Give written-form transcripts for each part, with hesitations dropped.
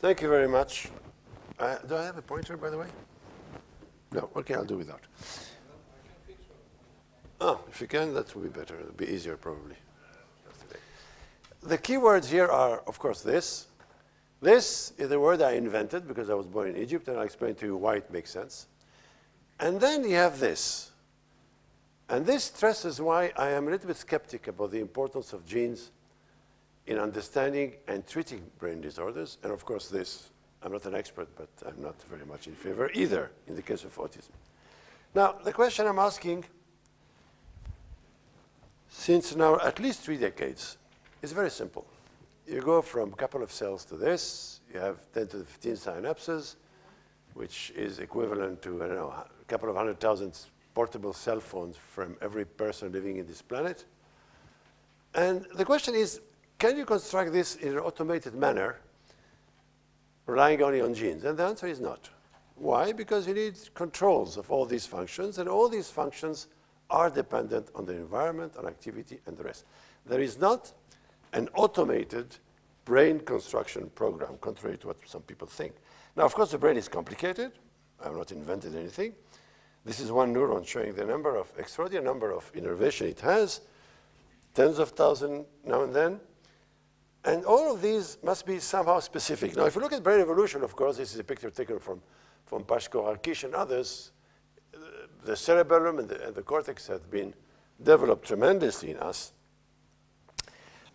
Thank you very much. Do I have a pointer, by the way? No. Okay, I'll do without. Oh, if you can, that would be better. It'll be easier, probably. The key words here are, of course, this. This is the word I invented because I was born in Egypt, and I'll explain to you why it makes sense. And then you have this. And this stresses why I am a little bit skeptic about the importance of genes in understanding and treating brain disorders. And of course, this, I'm not an expert, but I'm not very much in favor either in the case of autism. Now, the question I'm asking, since now at least 3 decades, is very simple. You go from a couple of cells to this. You have 10 to the 15 synapses, which is equivalent to, I don't know, a couple of 100,000 portable cell phones from every person living in this planet. And the question is, can you construct this in an automated manner, relying only on genes? And the answer is not. Why? Because you need controls of all these functions, and all these functions are dependent on the environment, on activity, and the rest. There is not an automated brain construction program, contrary to what some people think. Now, of course, the brain is complicated. I have not invented anything. This is one neuron showing the number of extraordinary number of innervation it has, tens of thousands now and then. And all of these must be somehow specific. Now, if you look at brain evolution, of course, this is a picture taken from Pashko, Harkish, and others. The cerebellum and the cortex have been developed tremendously in us.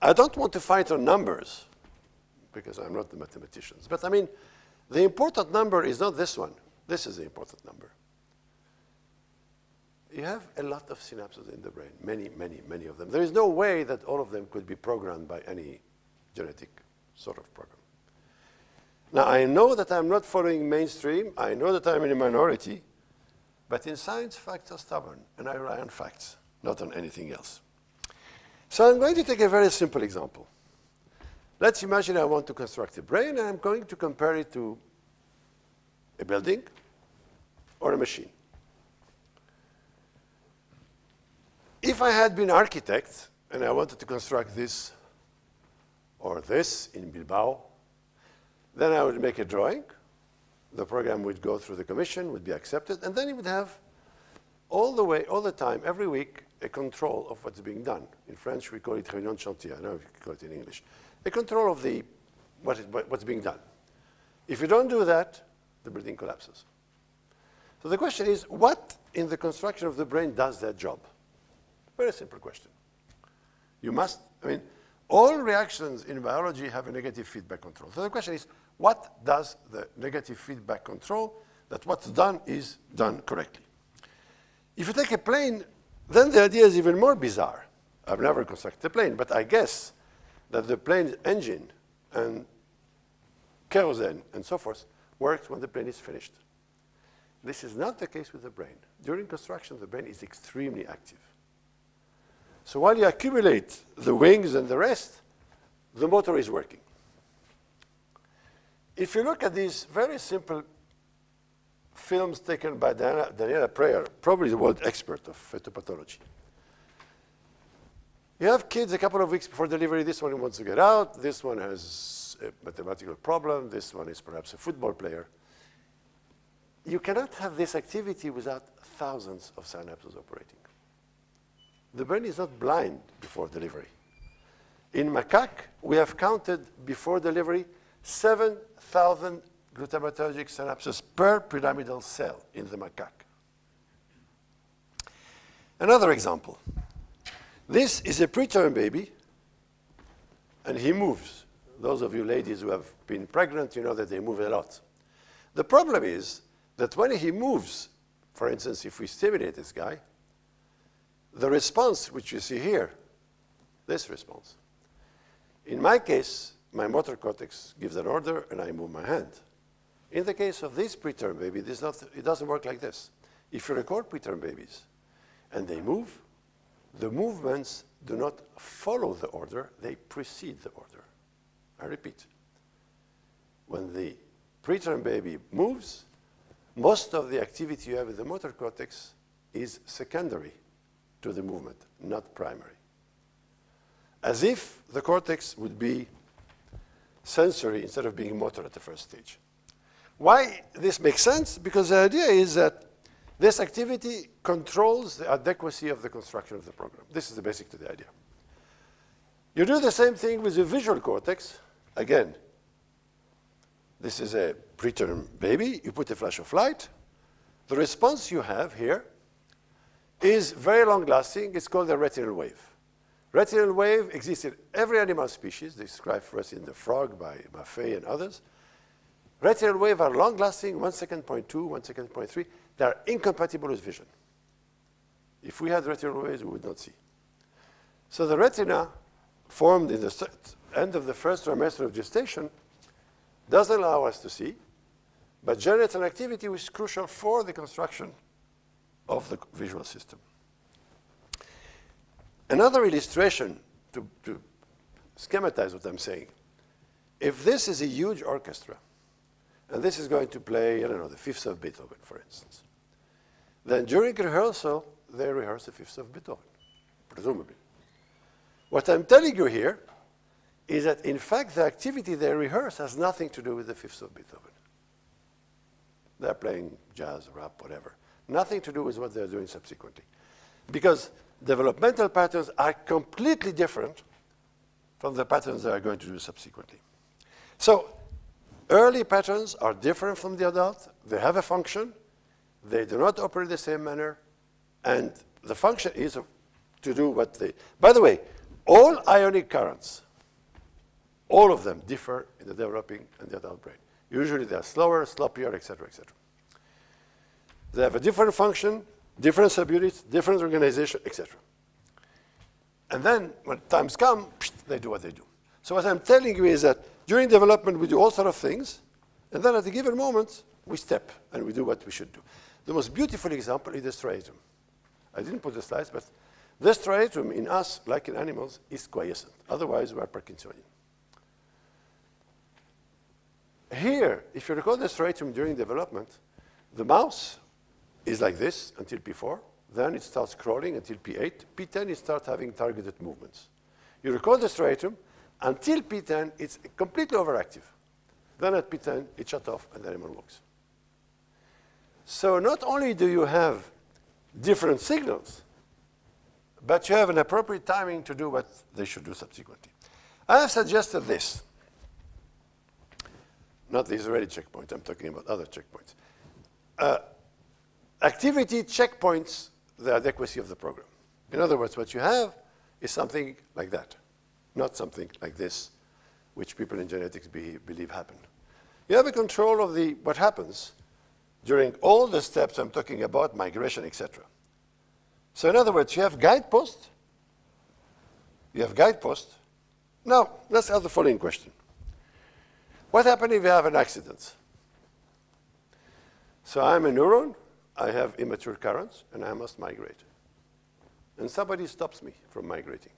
I don't want to fight on numbers, because I'm not the mathematicians. But I mean, the important number is not this one. This is the important number. You have a lot of synapses in the brain, many, many, many of them. There is no way that all of them could be programmed by any genetic sort of program. Now, I know that I'm not following mainstream. I know that I'm in a minority. But in science, facts are stubborn, and I rely on facts, not on anything else. So I'm going to take a very simple example. Let's imagine I want to construct a brain, and I'm going to compare it to a building or a machine. If I had been an architect, and I wanted to construct this or this in Bilbao, then I would make a drawing. The program would go through the commission, would be accepted, and then it would have all the time, every week, a control of what's being done. In French, we call it réunion de chantier. I don't know if you call it in English. A control of what's being done. If you don't do that, the building collapses. So the question is, what in the construction of the brain does that job? Very simple question. You must, I mean, all reactions in biology have a negative feedback control. So the question is, what does the negative feedback control that what's done is done correctly? If you take a plane, then the idea is even more bizarre. I've never constructed a plane, but I guess that the plane's engine and kerosene and so forth works when the plane is finished. This is not the case with the brain. During construction, the brain is extremely active. So while you accumulate the wings and the rest, the motor is working. If you look at these very simple films taken by Daniela Preyer, probably the world expert of fetopathology. You have kids a couple of weeks before delivery. This one wants to get out. This one has a mathematical problem. This one is perhaps a football player. You cannot have this activity without thousands of synapses operating. The brain is not blind before delivery. In macaque, we have counted before delivery 7,000 glutamatergic synapses per pyramidal cell in the macaque. Another example. This is a preterm baby, and he moves. Those of you ladies who have been pregnant, you know that they move a lot. The problem is that when he moves, for instance, if we stimulate this guy, the response, which you see here, this response. In my case, my motor cortex gives an order, and I move my hand. In the case of this preterm baby, it doesn't work like this. If you record preterm babies, and they move, the movements do not follow the order, they precede the order. I repeat. When the preterm baby moves, most of the activity you have in the motor cortex is secondary to the movement, not primary. As if the cortex would be sensory instead of being motor at the first stage. Why this makes sense? Because the idea is that this activity controls the adequacy of the construction of the program. This is the basic to the idea. You do the same thing with the visual cortex. Again, this is a preterm baby. You put a flash of light. The response you have here is very long-lasting. It's called a retinal wave. Retinal wave exists in every animal species, described for us in the frog by Maffei and others. Retinal waves are long-lasting, 1 second, 0.2, 1 second, 0.3. They are incompatible with vision. If we had retinal waves, we would not see. So the retina, formed in the end of the first trimester of gestation, doesn't allow us to see, but generates an activity which is crucial for the construction of the visual system. Another illustration to schematize what I'm saying, if this is a huge orchestra, and this is going to play, I don't know, the Fifth of Beethoven, for instance, then during rehearsal, they rehearse the Fifth of Beethoven, presumably. What I'm telling you here is that, in fact, the activity they rehearse has nothing to do with the Fifth of Beethoven. They're playing jazz, rap, whatever. Nothing to do with what they're doing subsequently. Because developmental patterns are completely different from the patterns they are going to do subsequently. So early patterns are different from the adult. They have a function. They do not operate the same manner. And the function is to do what they... By the way, all ionic currents, all of them differ in the developing and the adult brain. Usually they are slower, sloppier, et cetera, et cetera. They have a different function, different subunits, different organization, et cetera. And then when times come, they do what they do. So what I'm telling you is that during development, we do all sorts of things, and then at a given moment, we step and we do what we should do. The most beautiful example is the striatum. I didn't put the slides, but the striatum in us, like in animals, is quiescent. Otherwise, we are Parkinsonian. Here, if you recall the striatum during development, the mouse is like this until P4. Then it starts crawling until P8. P10, it starts having targeted movements. You recall the striatum. Until P10, it's completely overactive. Then at P10, it shuts off and the animal walks. So not only do you have different signals, but you have an appropriate timing to do what they should do subsequently. I have suggested this. Not the Israeli checkpoint. I'm talking about other checkpoints. Activity checkpoints the adequacy of the program. In other words, what you have is something like that, not something like this, which people in genetics believe happen. You have a control of what happens during all the steps I'm talking about, migration, etc. So in other words, you have guideposts. You have guideposts. Now, let's ask the following question. What happens if you have an accident? So I'm a neuron. I have immature currents, and I must migrate. And somebody stops me from migrating.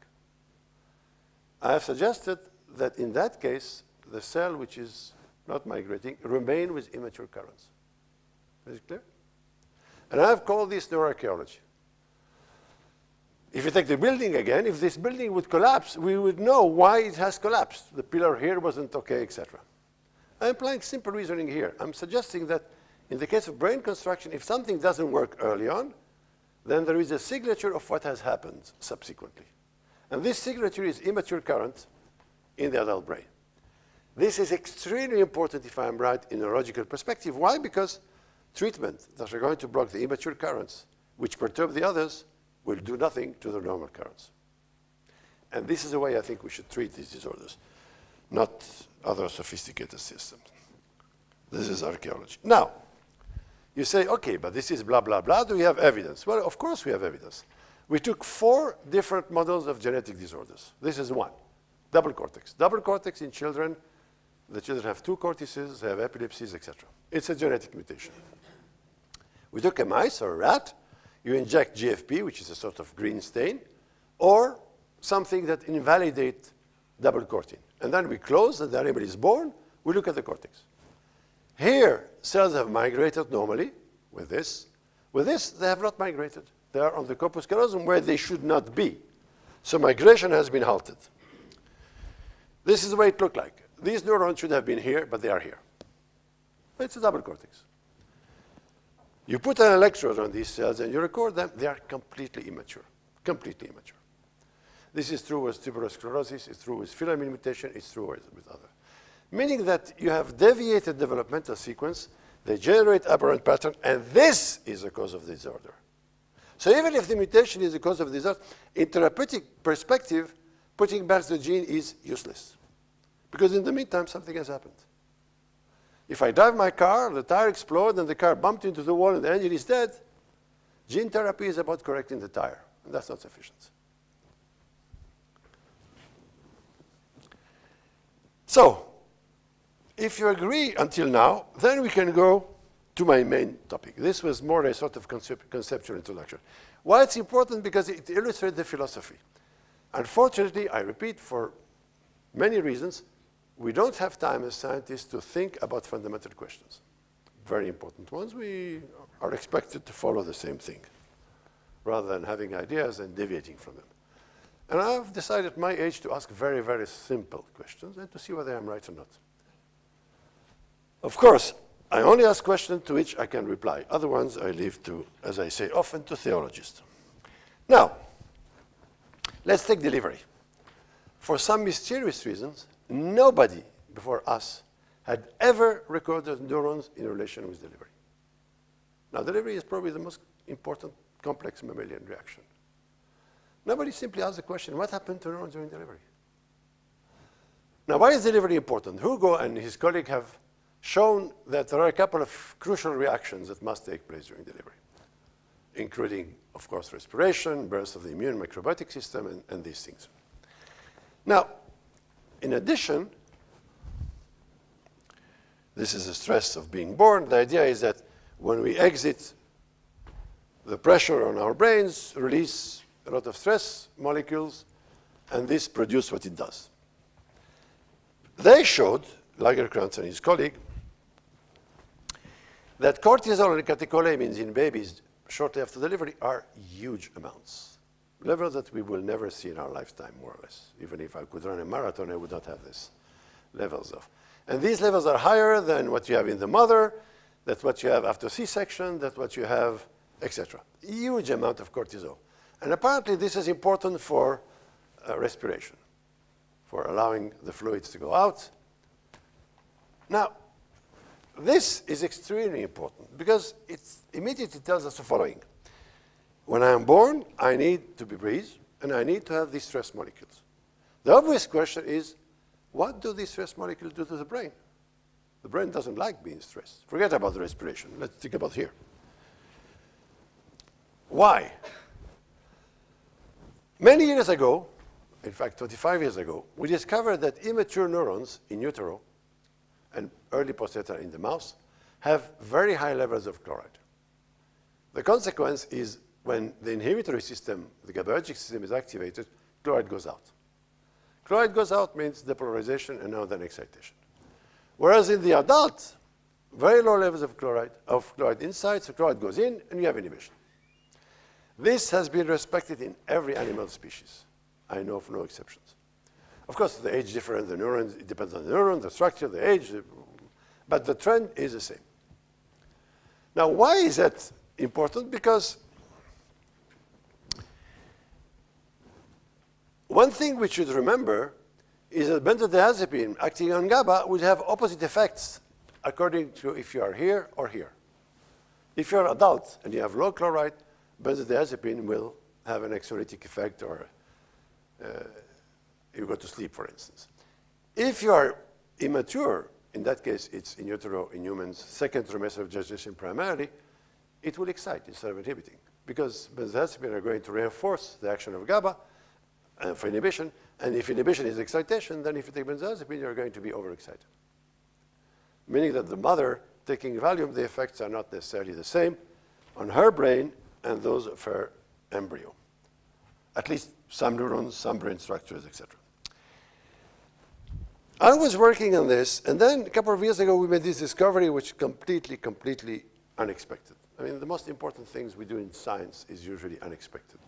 I have suggested that in that case, the cell which is not migrating remain with immature currents. Is it clear? And I have called this neuroarcheology. If you take the building again, if this building would collapse, we would know why it has collapsed. The pillar here wasn't okay, etc. I'm applying simple reasoning here. I'm suggesting that in the case of brain construction, if something doesn't work early on, then there is a signature of what has happened subsequently. And this signature is immature current in the adult brain. This is extremely important if I'm right in a neurological perspective. Why? Because treatment that are going to block the immature currents, which perturb the others, will do nothing to the normal currents. And this is the way I think we should treat these disorders, not other sophisticated systems. This is archaeology. Now, you say, okay, but this is blah, blah, blah. Do we have evidence? Well, of course we have evidence. We took 4 different models of genetic disorders. This is one. Double cortex. Double cortex in children. The children have 2 cortices, they have epilepsies, etc. It's a genetic mutation. We took a mice or a rat. You inject GFP, which is a sort of green stain, or something that invalidates double cortin. And then we close, and the animal is born. We look at the cortex. Here, cells have migrated normally with this. With this, they have not migrated. They are on the corpus callosum where they should not be. So migration has been halted. This is the way it looked like. these neurons should have been here, but they are here. It's a double cortex. You put an electrode on these cells and you record them, they are completely immature, completely immature. This is true with tuberous sclerosis, it's true with filament mutation, it's true with other. Meaning that you have deviated developmental sequence, they generate aberrant pattern, and this is the cause of the disorder. So even if the mutation is the cause of the disorder, in therapeutic perspective, putting back the gene is useless. Because in the meantime, something has happened. If I drive my car, the tire explodes, and the car bumped into the wall, and the engine is dead, gene therapy is about correcting the tire, and that's not sufficient. So, if you agree until now, then we can go to my main topic. This was more a sort of conceptual introduction. Why it's important? Because it illustrates the philosophy. Unfortunately, I repeat, for many reasons, we don't have time as scientists to think about fundamental questions. Very important ones. We are expected to follow the same thing, rather than having ideas and deviating from them. And I've decided at my age to ask very, very simple questions and to see whether I'm right or not. Of course, I only ask questions to which I can reply. Other ones I leave to, as I say often, to theologists. Now, let's take delivery. For some mysterious reasons, nobody before us had ever recorded neurons in relation with delivery. Now, delivery is probably the most important complex mammalian reaction. Nobody simply asked the question, what happened to neurons during delivery? Now, why is delivery important? Hugo and his colleague have shown that there are a couple of crucial reactions that must take place during delivery, including, of course, respiration, burst of the immune microbiotic system, and these things. Now, in addition, this is the stress of being born. The idea is that when we exit, the pressure on our brains release a lot of stress molecules, and this produces what it does. They showed, Lagerkrantz and his colleague, that cortisol and catecholamines in babies shortly after delivery are huge amounts, levels that we will never see in our lifetime, more or less. Even if I could run a marathon, I would not have these levels of. And these levels are higher than what you have in the mother, that's what you have after C-section, that's what you have, etc. Huge amount of cortisol. And apparently this is important for respiration, for allowing the fluids to go out. Now, this is extremely important because it immediately tells us the following. When I am born, I need to be breathed, and I need to have these stress molecules. The obvious question is, what do these stress molecules do to the brain? The brain doesn't like being stressed. Forget about the respiration. Let's think about here. Why? Many years ago, in fact 25 years ago, we discovered that immature neurons in utero and early postnatal in the mouse have very high levels of chloride. The consequence is when the inhibitory system, the GABAergic system is activated, chloride goes out. Chloride goes out means depolarization and now then excitation. Whereas in the adult, very low levels of chloride inside, so chloride goes in and you have inhibition. This has been respected in every animal species. I know of no exceptions. Of course, the age difference, the neurons, it depends on the neuron, the structure, the age, but the trend is the same. Now, why is that important? Because one thing we should remember is that benzodiazepine acting on GABA would have opposite effects according to if you are here or here. If you're an adult and you have low chloride, benzodiazepine will have an anxiolytic effect, or you go to sleep, for instance. If you are immature, in that case, it's in utero in humans, second trimester of gestation primarily, it will excite instead of inhibiting, because benzodiazepine are going to reinforce the action of GABA for inhibition, and if inhibition is excitation, then if you take benzodiazepine, you're going to be overexcited. Meaning that the mother taking Valium, the effects are not necessarily the same on her brain and those of her embryo. At least some neurons, some brain structures, etc. I was working on this, and then a couple of years ago, we made this discovery, which completely unexpected. I mean, the most important things we do in science is usually unexpected.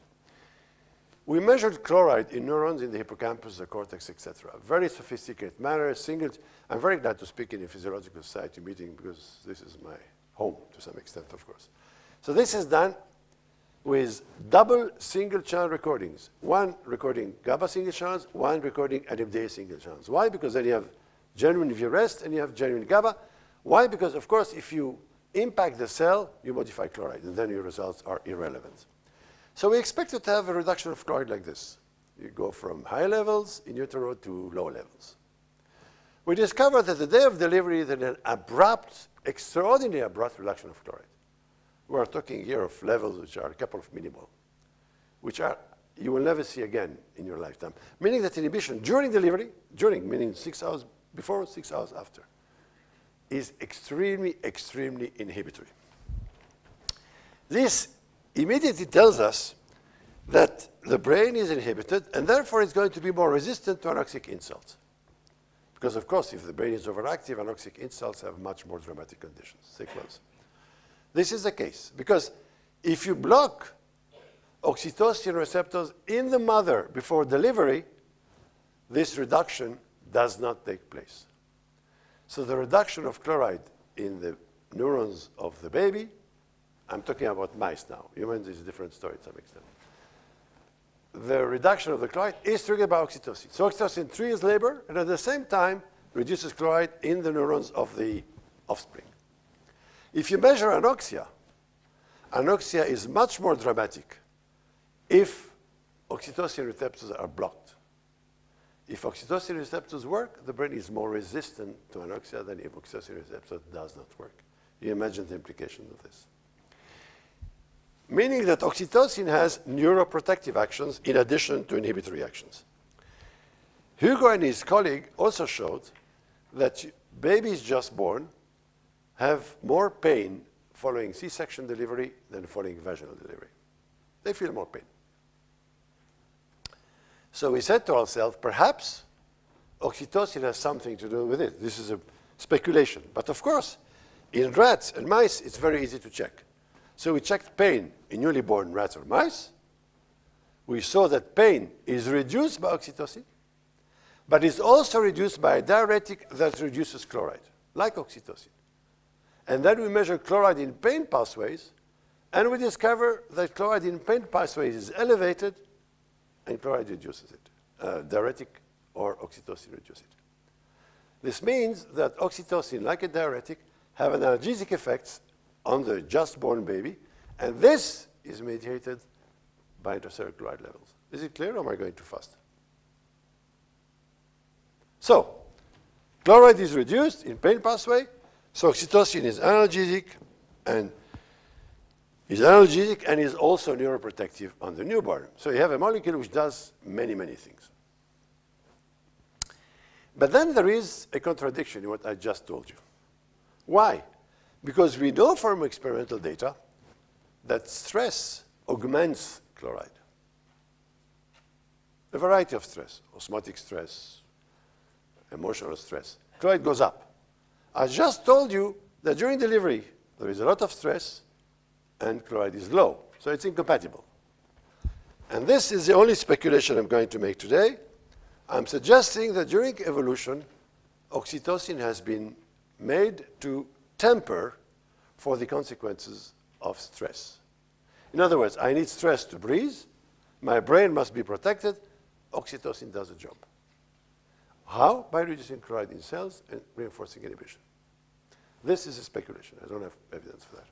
we measured chloride in neurons in the hippocampus, the cortex, etc. Very sophisticated manner, single. I'm very glad to speak in a physiological society meeting because this is my home to some extent, of course. So this is done with double single-channel recordings. One recording GABA single channels, one recording NMDA single channels. Why? Because then you have genuine VRest and you have genuine GABA. Why? Because, of course, if you impact the cell, you modify chloride, and then your results are irrelevant. So we expected to have a reduction of chloride like this. You go from high levels in utero to low levels. We discovered that the day of delivery, there's an abrupt, extraordinarily abrupt reduction of chloride. We're talking here of levels which are a couple of millimole, which are you will never see again in your lifetime. Meaning that inhibition during delivery, meaning 6 hours before, 6 hours after, is extremely, extremely inhibitory. This immediately tells us that the brain is inhibited, and therefore it's going to be more resistant to anoxic insults. Because, of course, if the brain is overactive, anoxic insults have much more dramatic conditions. Stay close. This is the case, because if you block oxytocin receptors in the mother before delivery, this reduction does not take place. So the reduction of chloride in the neurons of the baby, I'm talking about mice now. Humans is a different story to some extent. The reduction of the chloride is triggered by oxytocin. So oxytocin triggers labor, and at the same time reduces chloride in the neurons of the offspring. If you measure anoxia, anoxia is much more dramatic if oxytocin receptors are blocked. If oxytocin receptors work, the brain is more resistant to anoxia than if oxytocin receptor does not work. You imagine the implications of this. Meaning that oxytocin has neuroprotective actions in addition to inhibitory actions. Hugo and his colleague also showed that babies just born have more pain following C-section delivery than following vaginal delivery. They feel more pain. So we said to ourselves, perhaps oxytocin has something to do with it. This is a speculation. But of course, in rats and mice, it's very easy to check. So we checked pain in newly born rats or mice. We saw that pain is reduced by oxytocin, but is also reduced by a diuretic that reduces chloride, like oxytocin. And then we measure chloride in pain pathways, and we discover that chloride in pain pathways is elevated, and chloride reduces it. Diuretic or oxytocin reduces it. This means that oxytocin, like a diuretic, have analgesic effects on the just born baby, and this is mediated by intracellular chloride levels. Is it clear, or am I going too fast? So, chloride is reduced in pain pathway, so oxytocin is analgesic and is also neuroprotective on the newborn. So you have a molecule which does many, many things. But then there is a contradiction in what I just told you. Why? Because we know from experimental data that stress augments chloride. A variety of stress, osmotic stress, emotional stress. Chloride goes up. I just told you that during delivery, there is a lot of stress, and chloride is low. So it's incompatible. And this is the only speculation I'm going to make today. I'm suggesting that during evolution, oxytocin has been made to temper for the consequences of stress. In other words, I need stress to breathe. My brain must be protected. Oxytocin does the job. How? By reducing chloride in cells and reinforcing inhibition. This is a speculation. I don't have evidence for that.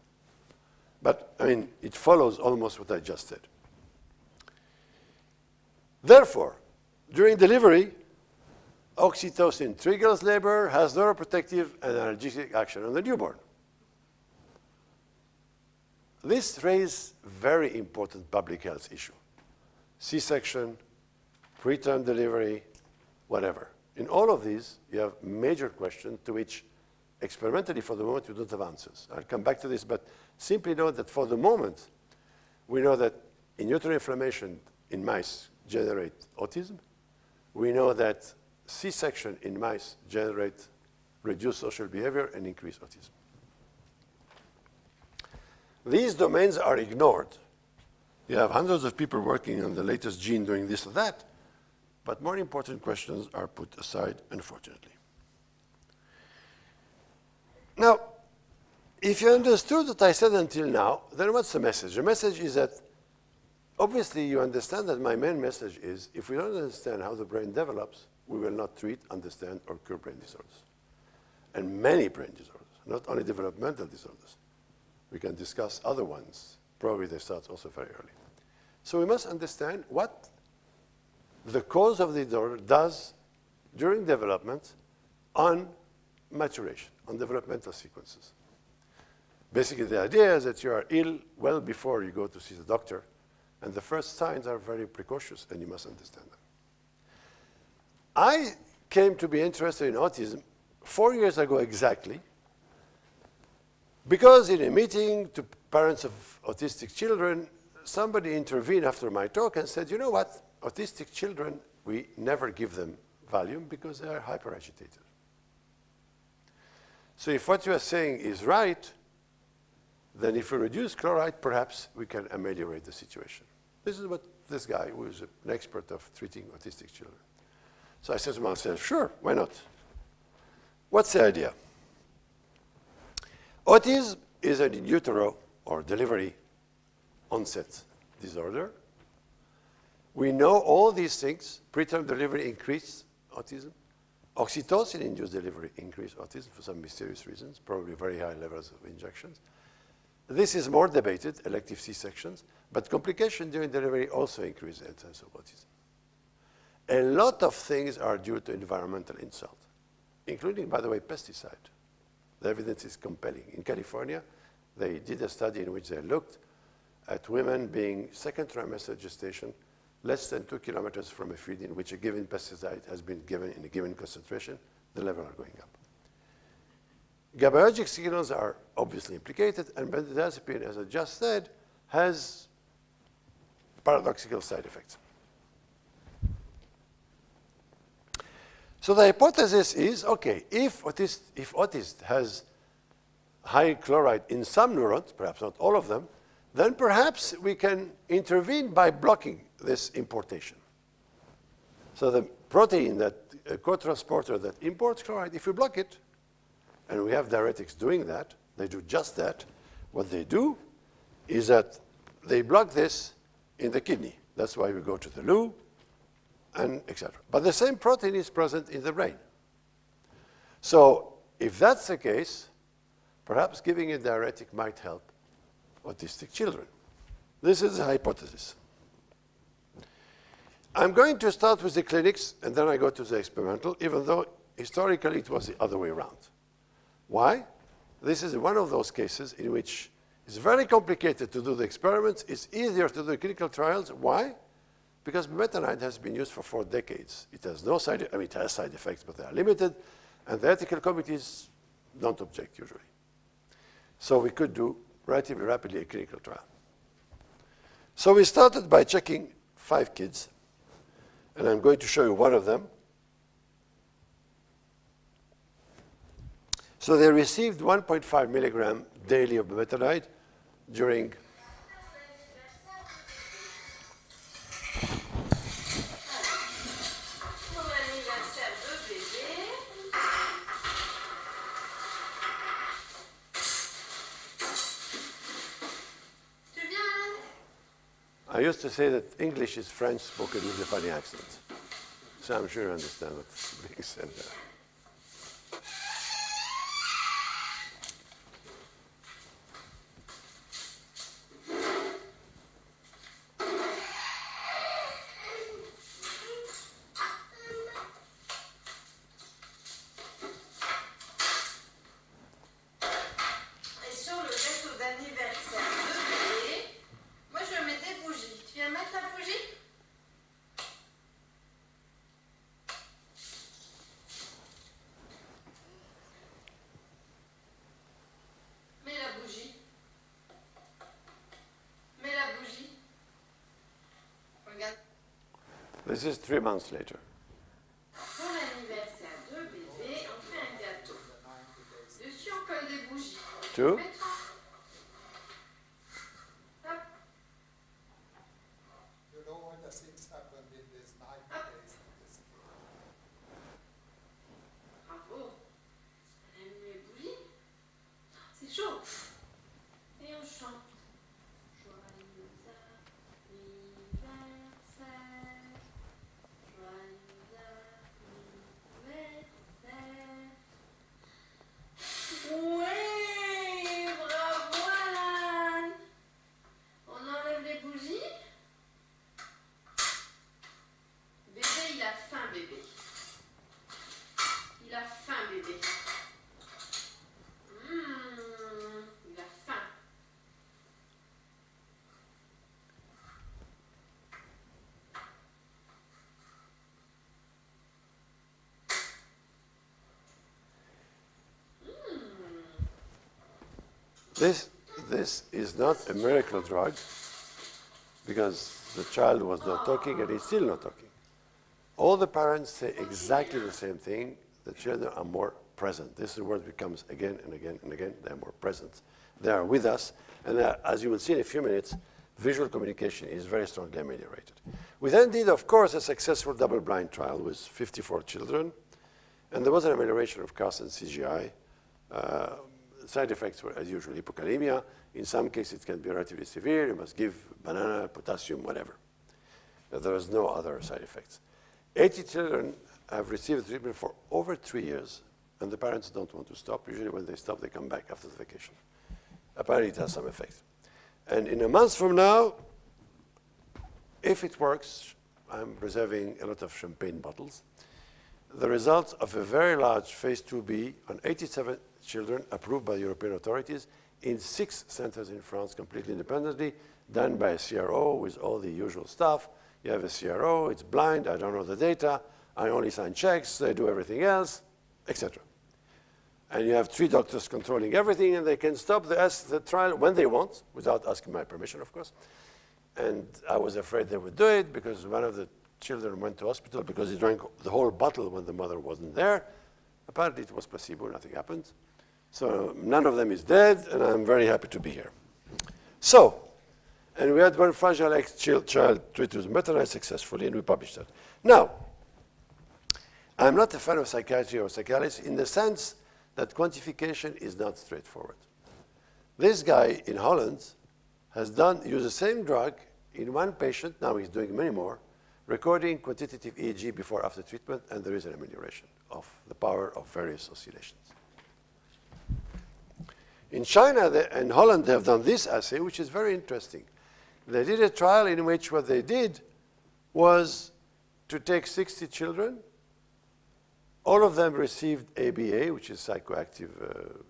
But, I mean, it follows almost what I just said. Therefore, during delivery, oxytocin triggers labor, has neuroprotective and analgesic action on the newborn. This raises very important public health issue. C-section, preterm delivery, whatever. In all of these, you have major questions to which experimentally for the moment we don't have answers. I'll come back to this, but simply know that for the moment, we know that in utero inflammation in mice generate autism. We know that C-section in mice generate reduced social behavior and increase autism. These domains are ignored You have hundreds of people working on the latest gene doing this or that, but more important questions are put aside, unfortunately. Now, if you understood what I said until now, then what's the message? The message is that, obviously, you understand that my main message is, if we don't understand how the brain develops, we will not treat, understand, or cure brain disorders. And many brain disorders, not only developmental disorders. We can discuss other ones. Probably they start also very early. So we must understand what the cause of the disorder does during development on maturation, on developmental sequences. Basically, the idea is that you are ill well before you go to see the doctor, and the first signs are very precocious, and you must understand them. I came to be interested in autism 4 years ago exactly, because in a meeting to parents of autistic children, somebody intervened after my talk and said, you know what, autistic children, we never give them Valium because they are hyperagitated. So if what you are saying is right, then if we reduce chloride, perhaps we can ameliorate the situation. This is what this guy, who is an expert of treating autistic children. So I said to myself, sure, why not? What's the idea? Autism is an in utero or delivery onset disorder. We know all these things. Preterm delivery increased autism. Oxytocin-induced delivery increased autism for some mysterious reasons, probably very high levels of injections. This is more debated, elective C-sections, but complications during delivery also increase the incidence of autism. A lot of things are due to environmental insult, including, by the way, pesticide. The evidence is compelling. In California, they did a study in which they looked at women being second trimester gestation, less than 2 kilometers from a field in which a given pesticide has been given in a given concentration, the levels are going up. GABAergic signals are obviously implicated, and benzodiazepine, as I just said, has paradoxical side effects. So the hypothesis is, okay, if autist has high chloride in some neurons, perhaps not all of them, then perhaps we can intervene by blocking this importation. So the protein, that co-transporter that imports chloride, if we block it, and we have diuretics doing that, they do just that, what they do is that they block this in the kidney. That's why we go to the loo, and etc. But the same protein is present in the brain. So if that's the case, perhaps giving a diuretic might help autistic children. This is the hypothesis. I'm going to start with the clinics, and then I go to the experimental, even though historically it was the other way around. Why? This is one of those cases in which it's very complicated to do the experiments. It's easier to do clinical trials. Why? Because Bumetanide has been used for 4 decades. It has no side, I mean, it has side effects, but they are limited, and the ethical committees don't object usually. So we could do relatively rapidly a clinical trial. So we started by checking 5 kids, and I'm going to show you one of them. So they received 1.5 milligram daily of Bumetanide during I used to say that English is French spoken with a funny accent. So I'm sure you understand what's being said there. This is 3 months later. Pour l'anniversaire de bébé, on fait un gâteau. Dessus, on colle des bougies. 2. This is not a miracle drug because the child was not talking and he's still not talking. All the parents say exactly the same thing. The children are more present. This is where it becomes again and again and again. They're more present. They are with us. And as you will see in a few minutes, visual communication is very strongly ameliorated. We then did, of course, a successful double-blind trial with 54 children. And there was an amelioration of CAS and CGI. Side effects were, as usual, hypokalemia. In some cases, it can be relatively severe. You must give banana, potassium, whatever. There is no other side effects. 80 children have received treatment for over 3 years, and the parents don't want to stop. Usually when they stop, they come back after the vacation. Apparently, it has some effect. And in a month from now, if it works, I'm reserving a lot of champagne bottles, the results of a very large phase 2B on 87 children approved by European authorities in 6 centers in France completely independently, done by a CRO with all the usual stuff. You have a CRO, it's blind, I don't know the data, I only sign checks, they do everything else, etc. And you have 3 doctors controlling everything, and they can stop the trial when they want, without asking my permission, of course. And I was afraid they would do it because one of the children went to hospital because he drank the whole bottle when the mother wasn't there. Apparently it was placebo, nothing happened. So none of them is dead, and I'm very happy to be here. So, and we had one Fragile X child treated with Bumetanide successfully, and we published that. Now, I'm not a fan of psychiatry or psychiatrists in the sense that quantification is not straightforward. This guy in Holland has used the same drug in one patient, now he's doing many more, recording quantitative EEG before after treatment, and there is an amelioration of the power of various oscillations. In China and Holland, they have done this assay, which is very interesting. They did a trial in which what they did was to take 60 children. All of them received ABA, which is psychoactive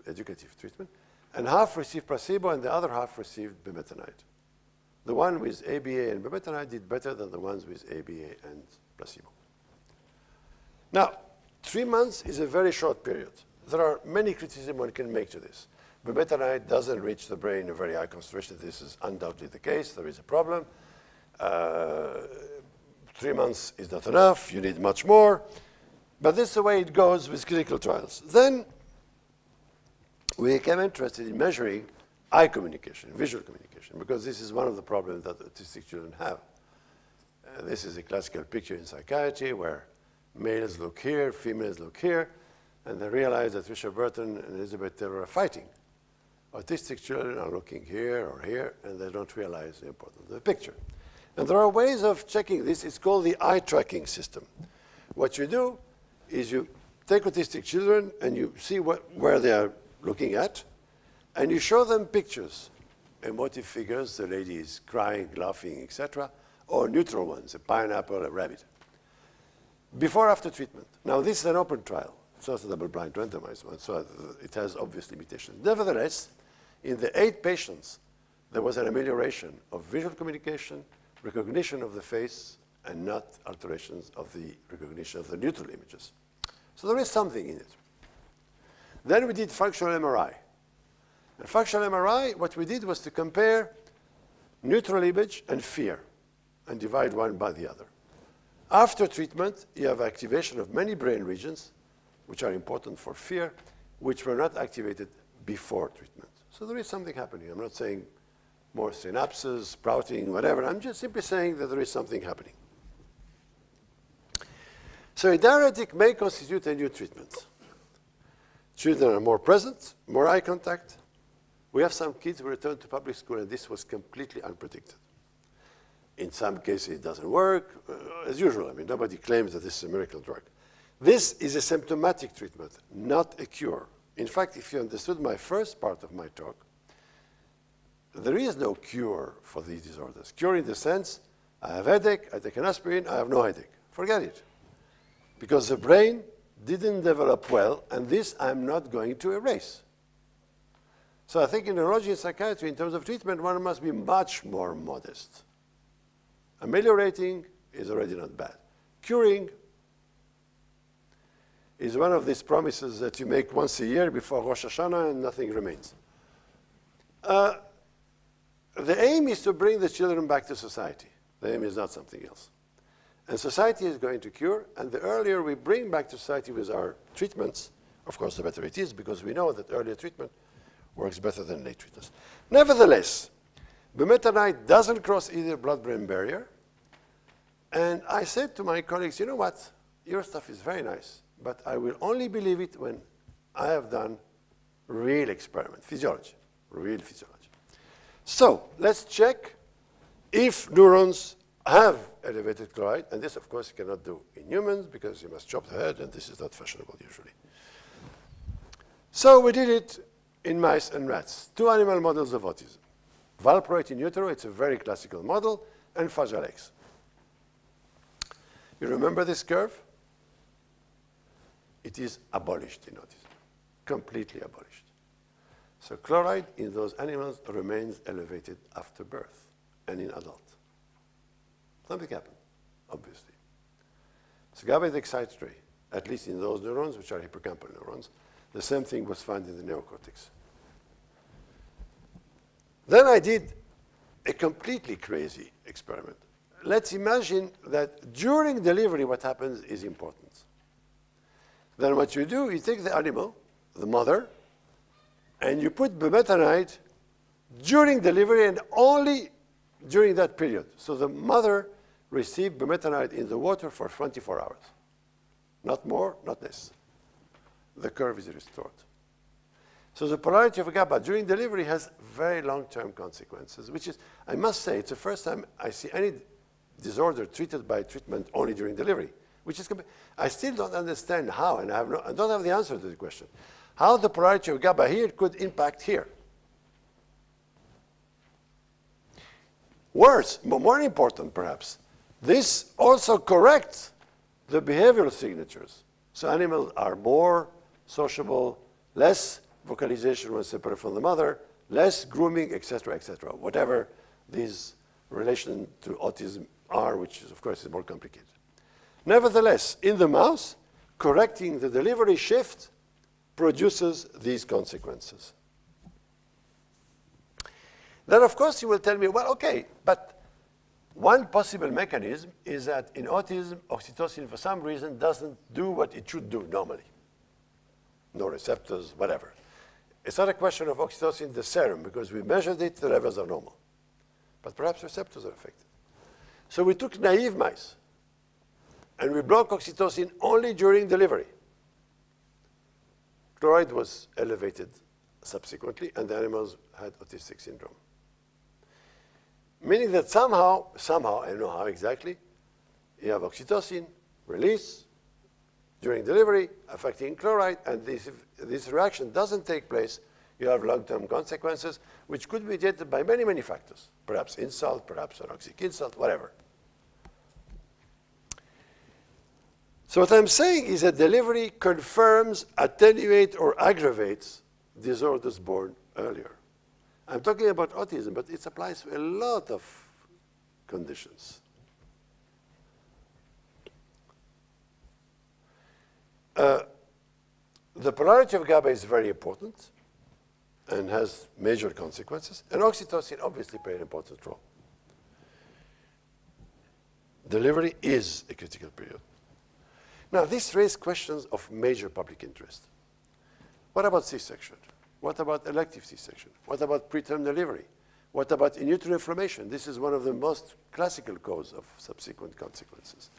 educative treatment, and half received placebo, and the other half received Bumetanide. The one with ABA and Bumetanide did better than the ones with ABA and placebo. Now, 3 months is a very short period. There are many criticisms one can make to this. Bumetanide doesn't reach the brain in a very high concentration. This is undoubtedly the case. There is a problem. 3 months is not enough. You need much more. But this is the way it goes with clinical trials. Then we became interested in measuring eye communication, visual communication, because this is one of the problems that autistic children have. This is a classical picture in psychiatry where males look here, females look here, and they realize that Richard Burton and Elizabeth Taylor are fighting. Autistic children are looking here or here, and they don't realize the importance of the picture. And there are ways of checking this. It's called the eye tracking system. What you do is you take autistic children and you see where they are looking at, and you show them pictures, emotive figures, the lady is crying, laughing, etc., or neutral ones, a pineapple, a rabbit. Before, after treatment. Now, this is an open trial. It's not a double-blind randomized one, so it has obvious limitations. Nevertheless, in the 8 patients, there was an amelioration of visual communication, recognition of the face, and not alterations of the recognition of the neutral images. So there is something in it. Then we did functional MRI. And functional MRI, what we did was to compare neutral image and fear and divide one by the other. After treatment, you have activation of many brain regions, which are important for fear, which were not activated before treatment. So there is something happening. I'm not saying more synapses, sprouting, whatever. I'm just simply saying that there is something happening. So a diuretic may constitute a new treatment. Children are more present, more eye contact. We have some kids who return to public school, and this was completely unpredicted. In some cases, it doesn't work. As usual, I mean, nobody claims that this is a miracle drug. This is a symptomatic treatment, not a cure. In fact, if you understood my first part of my talk, there is no cure for these disorders. Cure in the sense, I have headache, I take an aspirin, I have no headache. Forget it. Because the brain didn't develop well, and this I'm not going to erase. So I think in neurology and psychiatry, in terms of treatment, one must be much more modest. Ameliorating is already not bad. Curing is one of these promises that you make once a year before Rosh Hashanah and nothing remains. The aim is to bring the children back to society. The aim is not something else. And society is going to cure, and the earlier we bring back to society with our treatments, of course, the better it is, because we know that earlier treatment works better than late treatments. Nevertheless, Bumetanide doesn't cross either blood-brain barrier. And I said to my colleagues, you know what? Your stuff is very nice, but I will only believe it when I have done real experiment, physiology, real physiology. So let's check if neurons have elevated chloride, and this, of course, you cannot do in humans because you must chop the head, and this is not fashionable usually. So we did it in mice and rats, 2 animal models of autism. Valproate in utero, it's a very classical model, and Fragile X. You remember this curve? It is abolished in autism, completely abolished. So chloride in those animals remains elevated after birth and in adult. Something happened, obviously. So GABA is excitatory, at least in those neurons, which are hippocampal neurons. The same thing was found in the neocortex. Then I did a completely crazy experiment. Let's imagine that during delivery, what happens is important. Then what you do, you take the animal, the mother, and you put Bumetanide during delivery and only during that period. So the mother received Bumetanide in the water for 24 hours. Not more, not less. The curve is restored. So the polarity of GABA during delivery has very long-term consequences, which is, I must say, it's the first time I see any disorder treated by treatment only during delivery, which is, I still don't understand how, and I don't have the answer to the question, how the polarity of GABA here could impact here. Worse, but more important perhaps, this also corrects the behavioral signatures. So animals are more sociable, less vocalization when separate from the mother, less grooming, etc., etc., whatever these relations to autism are, which is, of course, is more complicated. Nevertheless, in the mouse, correcting the delivery shift produces these consequences. Then, of course, you will tell me, well, okay, but one possible mechanism is that in autism, oxytocin, for some reason, doesn't do what it should do normally. No receptors, whatever. It's not a question of oxytocin in the serum, because we measured it, the levels are normal. But perhaps receptors are affected. So we took naive mice, and we blocked oxytocin only during delivery. Chloride was elevated subsequently, and the animals had autistic syndrome. Meaning that somehow, I don't know how exactly, you have oxytocin release during delivery affecting chloride, and this reaction doesn't take place. You have long-term consequences, which could be mediated by many, many factors. Perhaps insult, perhaps anoxic insult, whatever. So what I'm saying is that delivery confirms, attenuates, or aggravates disorders born earlier. I'm talking about autism, but it applies to a lot of conditions. The polarity of GABA is very important and has major consequences, and oxytocin obviously plays an important role. Delivery is a critical period. Now, this raises questions of major public interest. What about C-section? What about elective C-section? What about preterm delivery? What about in utero inflammation? This is one of the most classical causes of subsequent consequences.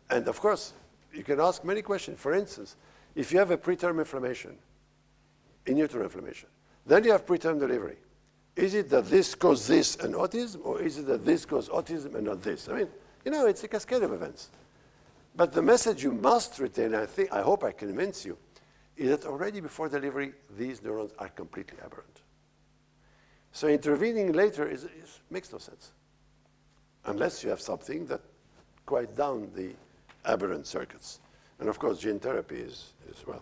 And of course, you can ask many questions. For instance, if you have a preterm inflammation, in utero inflammation, then you have preterm delivery. Is it that this causes this and autism, or is it that this causes autism and not this? I mean, you know, it's a cascade of events. But the message you must retain, I hope I convince you, is that already before delivery, these neurons are completely aberrant. So intervening later makes no sense, unless you have something that quiets down the aberrant circuits. And of course, gene therapy is well.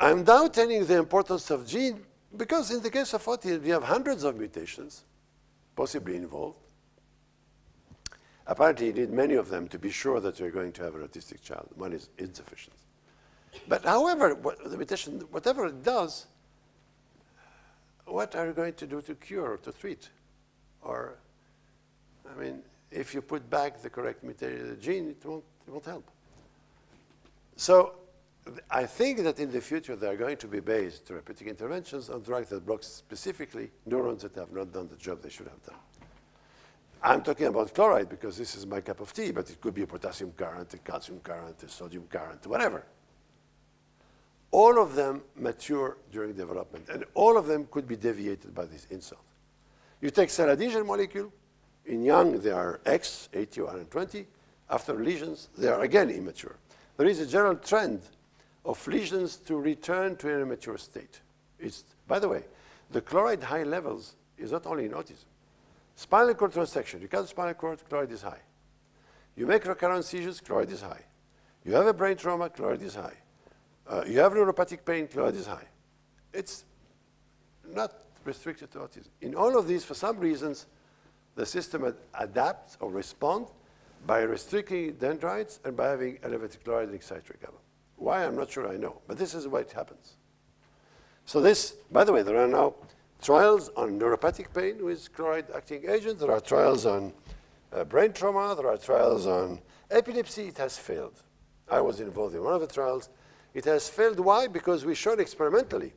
I'm doubting the importance of gene because in the case of autism, we have hundreds of mutations possibly involved. Apparently, you need many of them to be sure that you're going to have an autistic child. One is insufficient. But however, the mutation, whatever it does, what are you going to do to cure or to treat? Or, I mean, if you put back the correct mutated gene, it won't help. So I think that in the future, they are going to be based therapeutic interventions on drugs that block specifically neurons that have not done the job they should have done. I'm talking about chloride because this is my cup of tea, but it could be a potassium current, a calcium current, a sodium current, whatever. All of them mature during development, and all of them could be deviated by this insult. You take cell adhesion molecule. In young, they are X, 80 or 120. After lesions, they are again immature. There is a general trend of lesions to return to an immature state. By the way, the chloride high levels is not only in autism. Spinal cord transection, you cut the spinal cord, chloride is high. You make recurrent seizures, chloride is high. You have a brain trauma, chloride is high. You have neuropathic pain, chloride is high. It's not restricted to autism. In all of these, for some reasons, the system adapts or responds by restricting dendrites and by having elevated chloride and citric acid. Why, I'm not sure I know, but this is why it happens. So this, by the way, there are now trials on neuropathic pain with chloride-acting agents. There are trials on brain trauma. There are trials on epilepsy. It has failed. I was involved in one of the trials. It has failed. Why? Because we showed experimentally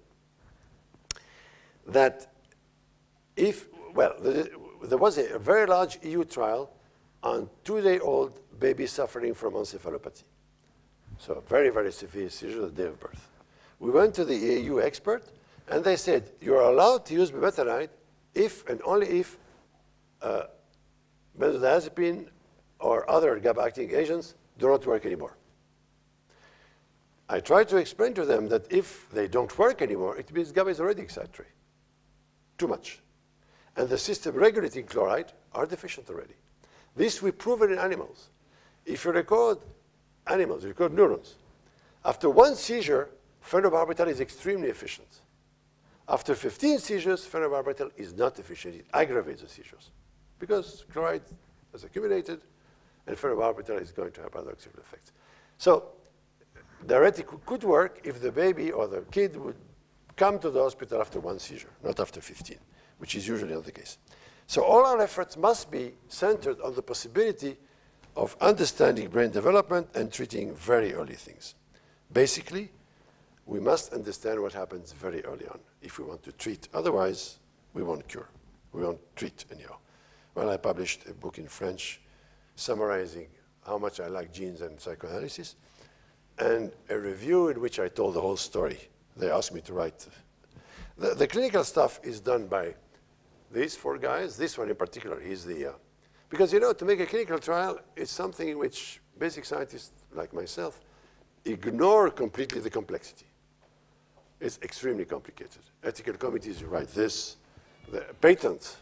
that there was a very large EU trial on 2-day-old babies suffering from encephalopathy. So very, very severe seizure the day of birth. We went to the EU expert, and they said, you're allowed to use Bumetanide if and only if benzodiazepine or other GABA-acting agents do not work anymore. I tried to explain to them that if they don't work anymore, it means GABA is already excitatory, too much. And the system regulating chloride are deficient already. This we proven in animals. If you record animals, you record neurons. After one seizure, phenobarbital is extremely efficient. After 15 seizures, phenobarbital is not efficient. It aggravates the seizures because chloride has accumulated, and phenobarbital is going to have paradoxical effects. So diuretic could work if the baby or the kid would come to the hospital after one seizure, not after 15, which is usually not the case. So all our efforts must be centered on the possibility of understanding brain development and treating very early things. Basically, we must understand what happens very early on if we want to treat. Otherwise, we won't cure. We won't treat anyhow. Well, I published a book in French summarizing how much I like genes and psychoanalysis, and a review in which I told the whole story. They asked me to write. The clinical stuff is done by these 4 guys. This one in particular, he's the... because, you know, to make a clinical trial is something in which basic scientists like myself ignore completely the complexity. It's extremely complicated. Ethical committees, you write this. The patent,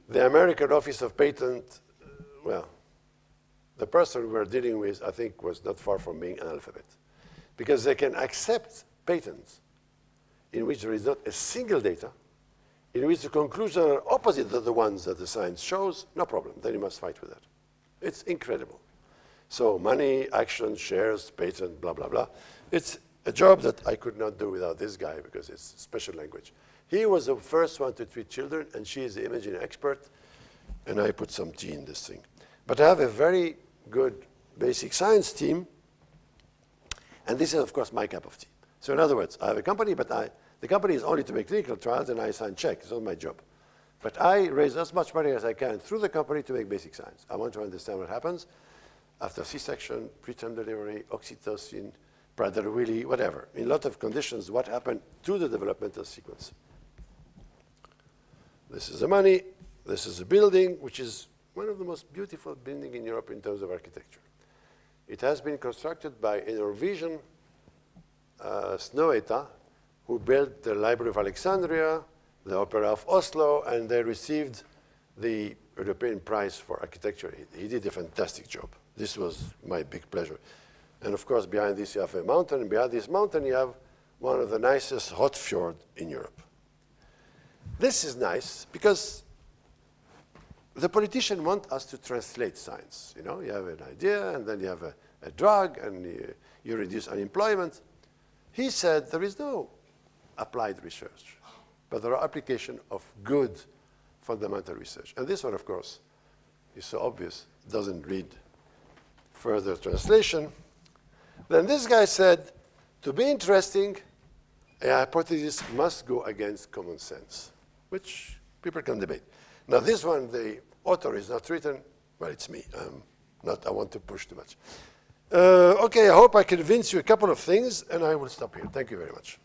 the American Office of Patent, well, the person we're dealing with, I think, was not far from being an alphabet. Because they can accept patents in which there is not a single data, in which the conclusions are opposite of the ones that the science shows, no problem. Then you must fight with that. It's incredible. So money, action, shares, patent, blah, blah, blah. It's a job that I could not do without this guy because it's special language. He was the first one to treat children, and she is the imaging expert, and I put some tea in this thing. But I have a very good basic science team, and this is, of course, my cup of tea. So in other words, I have a company, but the company is only to make clinical trials, and I sign checks. It's not my job. But I raise as much money as I can through the company to make basic science. I want to understand what happens after C-section, preterm delivery, oxytocin, Prader-Willi, whatever. In a lot of conditions, what happened to the developmental sequence. This is the money. This is the building, which is one of the most beautiful buildings in Europe in terms of architecture. It has been constructed by a Norwegian Snøhetta, who built the Library of Alexandria, the Opera of Oslo, and they received the European Prize for Architecture. He did a fantastic job. This was my big pleasure. And of course, behind this, you have a mountain, and behind this mountain, you have one of the nicest hot fjords in Europe. This is nice because the politicians want us to translate science. You know, you have an idea, and then you have a drug and you reduce unemployment. He said there is no applied research, but there are applications of good fundamental research. And this one, of course, is so obvious, doesn't read further translation. Then this guy said, to be interesting, a hypothesis must go against common sense, which people can debate. Now this one, the author is not written. Well, it's me. I want to push too much. Okay, I hope I convinced you a couple of things, and I will stop here. Thank you very much.